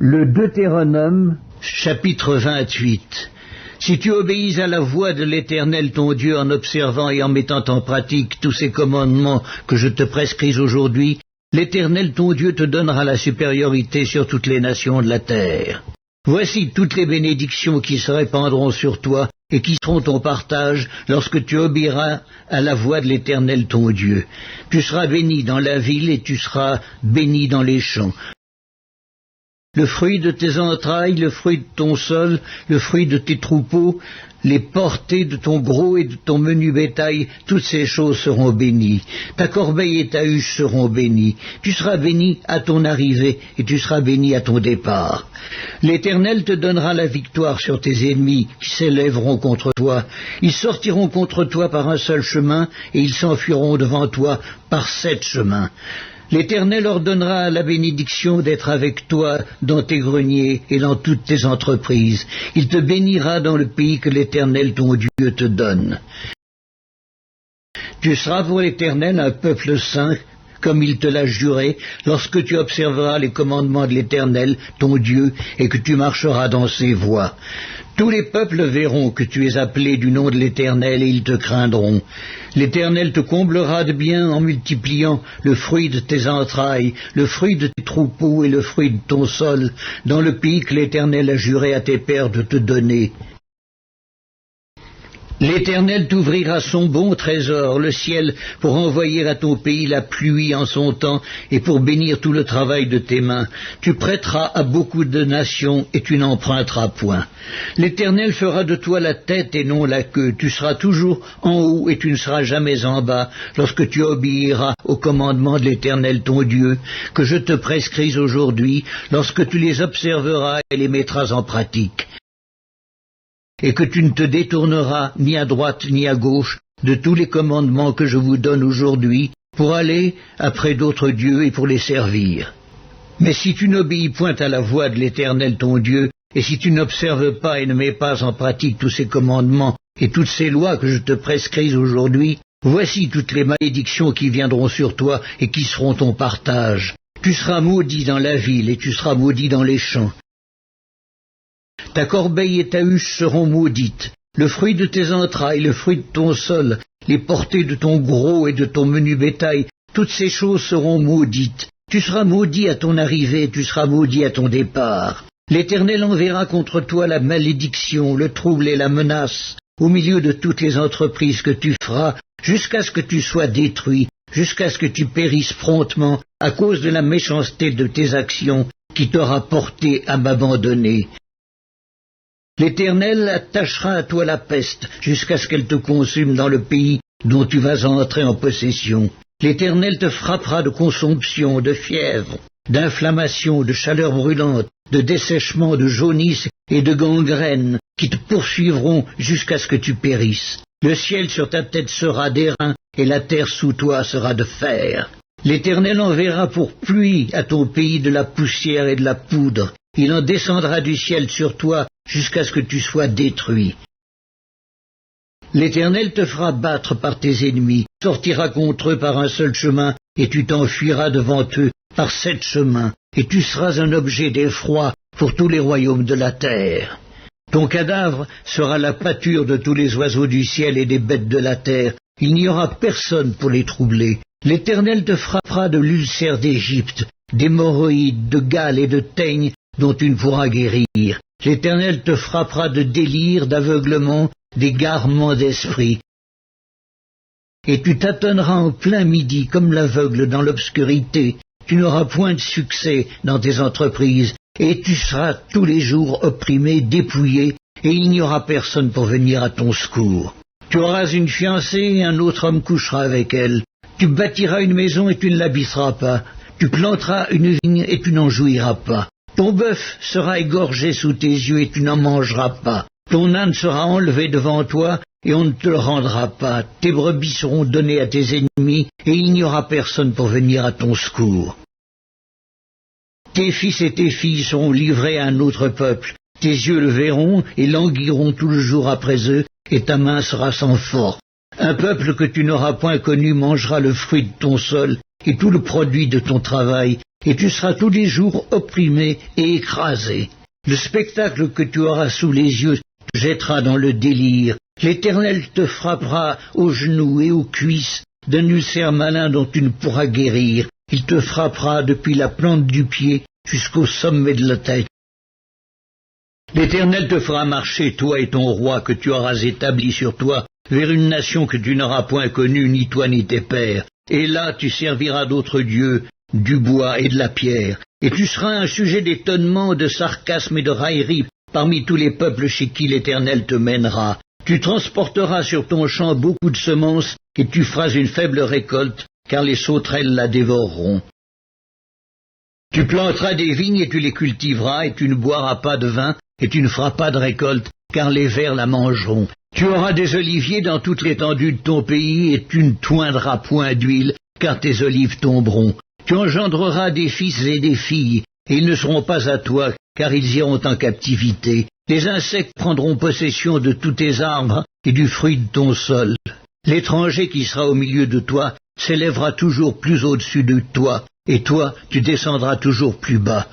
Le Deutéronome, chapitre 28. Si tu obéis à la voix de l'Éternel ton Dieu en observant et en mettant en pratique tous ces commandements que je te prescris aujourd'hui, l'Éternel ton Dieu te donnera la supériorité sur toutes les nations de la terre. Voici toutes les bénédictions qui se répandront sur toi et qui seront ton partage lorsque tu obéiras à la voix de l'Éternel ton Dieu. Tu seras béni dans la ville et tu seras béni dans les champs. Le fruit de tes entrailles, le fruit de ton sol, le fruit de tes troupeaux, les portées de ton gros et de ton menu bétail, toutes ces choses seront bénies. Ta corbeille et ta huche seront bénies. Tu seras béni à ton arrivée et tu seras béni à ton départ. L'Éternel te donnera la victoire sur tes ennemis qui s'élèveront contre toi. Ils sortiront contre toi par un seul chemin et ils s'enfuiront devant toi par 7 chemins. L'Éternel ordonnera la bénédiction d'être avec toi dans tes greniers et dans toutes tes entreprises. Il te bénira dans le pays que l'Éternel ton Dieu te donne. Tu seras pour l'Éternel un peuple saint, comme il te l'a juré, lorsque tu observeras les commandements de l'Éternel, ton Dieu, et que tu marcheras dans ses voies. Tous les peuples verront que tu es appelé du nom de l'Éternel et ils te craindront. L'Éternel te comblera de bien en multipliant le fruit de tes entrailles, le fruit de tes troupeaux et le fruit de ton sol, dans le pays que l'Éternel a juré à tes pères de te donner. L'Éternel t'ouvrira son bon trésor, le ciel, pour envoyer à ton pays la pluie en son temps et pour bénir tout le travail de tes mains. Tu prêteras à beaucoup de nations et tu n'emprunteras point. L'Éternel fera de toi la tête et non la queue. Tu seras toujours en haut et tu ne seras jamais en bas lorsque tu obéiras aux commandements de l'Éternel ton Dieu, que je te prescris aujourd'hui, lorsque tu les observeras et les mettras en pratique. Et que tu ne te détourneras ni à droite ni à gauche de tous les commandements que je vous donne aujourd'hui, pour aller après d'autres dieux et pour les servir. Mais si tu n'obéis point à la voix de l'Éternel ton Dieu, et si tu n'observes pas et ne mets pas en pratique tous ces commandements et toutes ces lois que je te prescris aujourd'hui, voici toutes les malédictions qui viendront sur toi et qui seront ton partage. Tu seras maudit dans la ville et tu seras maudit dans les champs. Ta corbeille et ta huche seront maudites, le fruit de tes entrailles, le fruit de ton sol, les portées de ton gros et de ton menu bétail, toutes ces choses seront maudites. Tu seras maudit à ton arrivée, tu seras maudit à ton départ. L'Éternel enverra contre toi la malédiction, le trouble et la menace, au milieu de toutes les entreprises que tu feras, jusqu'à ce que tu sois détruit, jusqu'à ce que tu périsses promptement, à cause de la méchanceté de tes actions, qui t'aura porté à m'abandonner. L'Éternel attachera à toi la peste, jusqu'à ce qu'elle te consume dans le pays dont tu vas entrer en possession. L'Éternel te frappera de consomption, de fièvre, d'inflammation, de chaleur brûlante, de dessèchement, de jaunisse et de gangrène, qui te poursuivront jusqu'à ce que tu périsses. Le ciel sur ta tête sera d'airain, et la terre sous toi sera de fer. L'Éternel enverra pour pluie à ton pays de la poussière et de la poudre. Il en descendra du ciel sur toi jusqu'à ce que tu sois détruit. L'Éternel te fera battre par tes ennemis, sortira contre eux par un seul chemin, et tu t'enfuiras devant eux par 7 chemins, et tu seras un objet d'effroi pour tous les royaumes de la terre. Ton cadavre sera la pâture de tous les oiseaux du ciel et des bêtes de la terre. Il n'y aura personne pour les troubler. L'Éternel te frappera de l'ulcère d'Égypte, d'hémorroïdes, de gale et de teigne dont tu ne pourras guérir. L'Éternel te frappera de délire, d'aveuglement, d'égarement d'esprit. Et tu tâtonneras en plein midi comme l'aveugle dans l'obscurité. Tu n'auras point de succès dans tes entreprises, et tu seras tous les jours opprimé, dépouillé, et il n'y aura personne pour venir à ton secours. Tu auras une fiancée et un autre homme couchera avec elle. Tu bâtiras une maison et tu ne l'habiteras pas. Tu planteras une vigne et tu n'en jouiras pas. Ton bœuf sera égorgé sous tes yeux et tu n'en mangeras pas. Ton âne sera enlevé devant toi et on ne te le rendra pas. Tes brebis seront données à tes ennemis et il n'y aura personne pour venir à ton secours. Tes fils et tes filles seront livrés à un autre peuple. Tes yeux le verront et languiront tout le jour après eux et ta main sera sans force. Un peuple que tu n'auras point connu mangera le fruit de ton sol et tout le produit de ton travail, et tu seras tous les jours opprimé et écrasé. Le spectacle que tu auras sous les yeux te jettera dans le délire. L'Éternel te frappera aux genoux et aux cuisses d'un ulcère malin dont tu ne pourras guérir. Il te frappera depuis la plante du pied jusqu'au sommet de la tête. L'Éternel te fera marcher, toi et ton roi que tu auras établi sur toi, vers une nation que tu n'auras point connue, ni toi ni tes pères. Et là tu serviras d'autres dieux, du bois et de la pierre. Et tu seras un sujet d'étonnement, de sarcasme et de raillerie parmi tous les peuples chez qui l'Éternel te mènera. Tu transporteras sur ton champ beaucoup de semences, et tu feras une faible récolte, car les sauterelles la dévoreront. Tu planteras des vignes et tu les cultiveras, et tu ne boiras pas de vin, et tu ne feras pas de récolte, car les vers la mangeront. Tu auras des oliviers dans toute l'étendue de ton pays, et tu ne toindras point d'huile, car tes olives tomberont. Tu engendreras des fils et des filles, et ils ne seront pas à toi, car ils iront en captivité. Les insectes prendront possession de tous tes arbres et du fruit de ton sol. L'étranger qui sera au milieu de toi s'élèvera toujours plus au-dessus de toi, et toi, tu descendras toujours plus bas.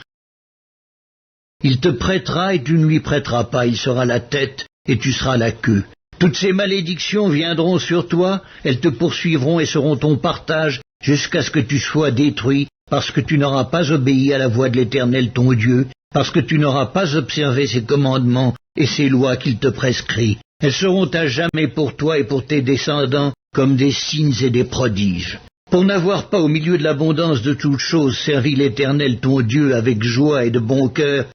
Il te prêtera et tu ne lui prêteras pas, il sera la tête et tu seras la queue. Toutes ces malédictions viendront sur toi, elles te poursuivront et seront ton partage jusqu'à ce que tu sois détruit, parce que tu n'auras pas obéi à la voix de l'Éternel ton Dieu, parce que tu n'auras pas observé ses commandements et ses lois qu'il te prescrit. Elles seront à jamais pour toi et pour tes descendants comme des signes et des prodiges. Pour n'avoir pas au milieu de l'abondance de toutes choses servi l'Éternel ton Dieu avec joie et de bon cœur,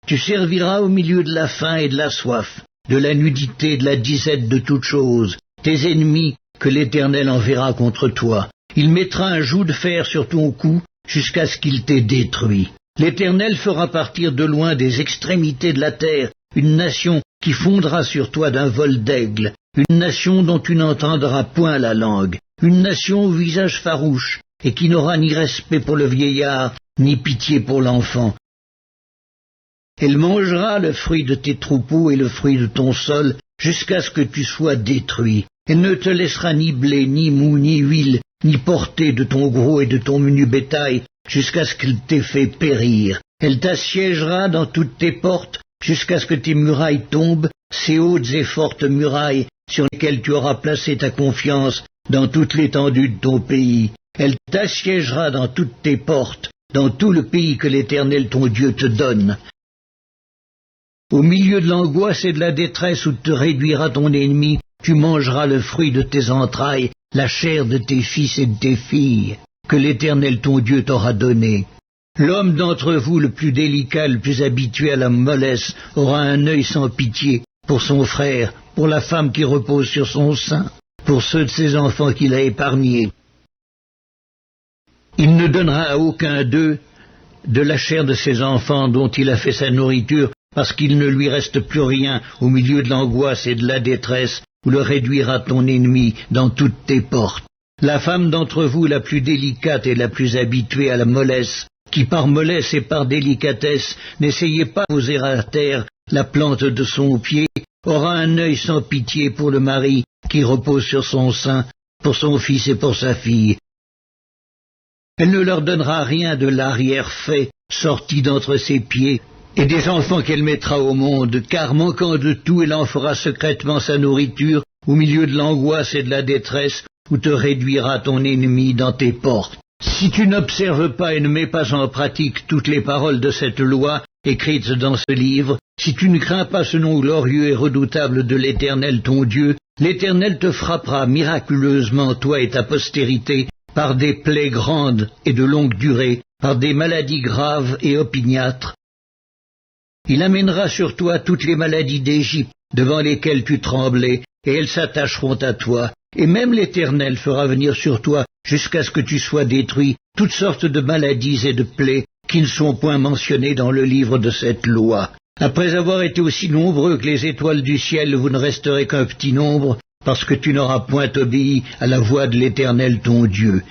tu serviras au milieu de la faim et de la soif, de la nudité et de la disette de toutes choses, tes ennemis que l'Éternel enverra contre toi. Il mettra un joug de fer sur ton cou jusqu'à ce qu'il t'ait détruit. L'Éternel fera partir de loin des extrémités de la terre une nation qui fondra sur toi d'un vol d'aigle, une nation dont tu n'entendras point la langue, une nation au visage farouche et qui n'aura ni respect pour le vieillard, ni pitié pour l'enfant. Elle mangera le fruit de tes troupeaux et le fruit de ton sol jusqu'à ce que tu sois détruit. Elle ne te laissera ni blé, ni mou, ni huile, ni portée de ton gros et de ton menu bétail jusqu'à ce qu'elle t'ait fait périr. Elle t'assiégera dans toutes tes portes jusqu'à ce que tes murailles tombent, ces hautes et fortes murailles sur lesquelles tu auras placé ta confiance dans toute l'étendue de ton pays. Elle t'assiégera dans toutes tes portes, dans tout le pays que l'Éternel ton Dieu te donne. Au milieu de l'angoisse et de la détresse où te réduira ton ennemi, tu mangeras le fruit de tes entrailles, la chair de tes fils et de tes filles, que l'Éternel ton Dieu t'aura donné. L'homme d'entre vous le plus délicat, le plus habitué à la mollesse, aura un œil sans pitié pour son frère, pour la femme qui repose sur son sein, pour ceux de ses enfants qu'il a épargnés. Il ne donnera à aucun d'eux de la chair de ses enfants dont il a fait sa nourriture, parce qu'il ne lui reste plus rien au milieu de l'angoisse et de la détresse, où le réduira ton ennemi dans toutes tes portes. La femme d'entre vous la plus délicate et la plus habituée à la mollesse, qui par mollesse et par délicatesse n'essayez pas de poser à terre la plante de son pied, aura un œil sans pitié pour le mari qui repose sur son sein, pour son fils et pour sa fille. Elle ne leur donnera rien de l'arrière-fait sorti d'entre ses pieds, et des enfants qu'elle mettra au monde, car manquant de tout, elle en fera secrètement sa nourriture, au milieu de l'angoisse et de la détresse, où te réduira ton ennemi dans tes portes. Si tu n'observes pas et ne mets pas en pratique toutes les paroles de cette loi écrites dans ce livre, si tu ne crains pas ce nom glorieux et redoutable de l'Éternel ton Dieu, l'Éternel te frappera miraculeusement, toi et ta postérité, par des plaies grandes et de longue durée, par des maladies graves et opiniâtres. Il amènera sur toi toutes les maladies d'Égypte devant lesquelles tu tremblais, et elles s'attacheront à toi. Et même l'Éternel fera venir sur toi, jusqu'à ce que tu sois détruit, toutes sortes de maladies et de plaies qui ne sont point mentionnées dans le livre de cette loi. Après avoir été aussi nombreux que les étoiles du ciel, vous ne resterez qu'un petit nombre, parce que tu n'auras point obéi à la voix de l'Éternel ton Dieu.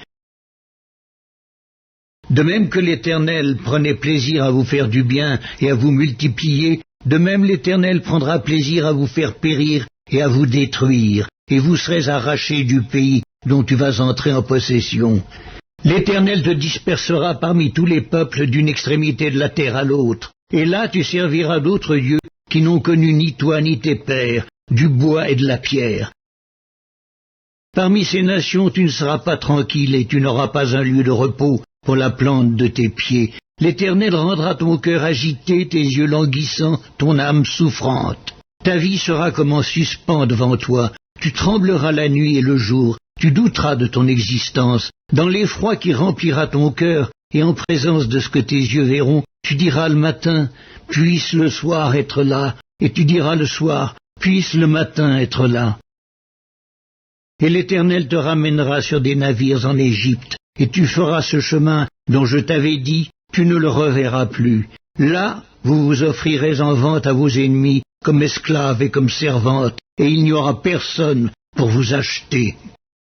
De même que l'Éternel prenait plaisir à vous faire du bien et à vous multiplier, de même l'Éternel prendra plaisir à vous faire périr et à vous détruire, et vous serez arrachés du pays dont tu vas entrer en possession. L'Éternel te dispersera parmi tous les peuples d'une extrémité de la terre à l'autre. Et là tu serviras d'autres dieux qui n'ont connu ni toi ni tes pères, du bois et de la pierre. Parmi ces nations tu ne seras pas tranquille et tu n'auras pas un lieu de repos pour la plante de tes pieds. L'Éternel rendra ton cœur agité, tes yeux languissants, ton âme souffrante. Ta vie sera comme en suspens devant toi. Tu trembleras la nuit et le jour. Tu douteras de ton existence. Dans l'effroi qui remplira ton cœur et en présence de ce que tes yeux verront, tu diras le matin, puisse le soir être là, et tu diras le soir, puisse le matin être là. Et l'Éternel te ramènera sur des navires en Égypte, et tu feras ce chemin dont je t'avais dit, tu ne le reverras plus. Là, vous vous offrirez en vente à vos ennemis, comme esclaves et comme servantes, et il n'y aura personne pour vous acheter.